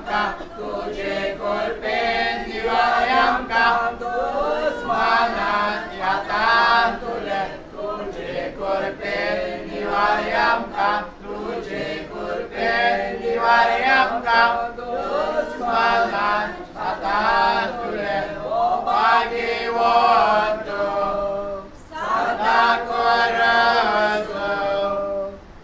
का तुझे कुर्बेन निवार्यम का दुश्मनात यातान तुझे कुर्बेन निवार्यम का तुझे कुर्बेन निवार्यम का दुश्मनात यातान तुझे भाग्यवंतो सदा करतो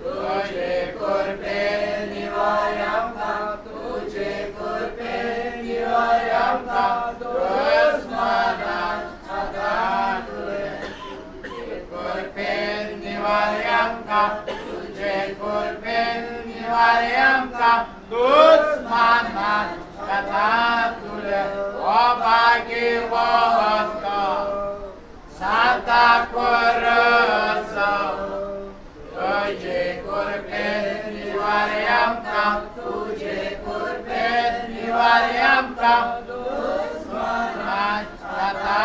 तुझे कुर्बेन निवार्यम का तुझे कुर्बेन निवार्यम का दुश्मनात सदा तुझे कुर्बेन निवार्यम का तुझे कुर्बेन निवार्यम का दुश्मनात सदा तुझे भाग्यवंतो Santa Corasa, तुझे कुर्बेन निवार्यम का तुझे कुर्बेन निवार्यम का दुश्मनात सदा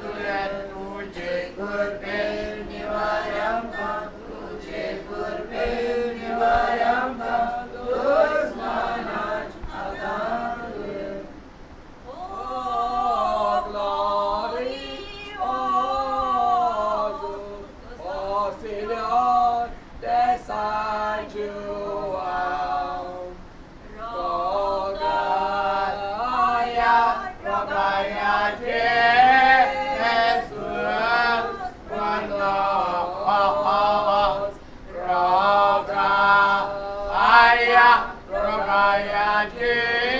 तुझे कुर्बेन निवार्यम का तुझे कुर्बेन निवार्यम का दुश्मनात सदा तुझे Rogaya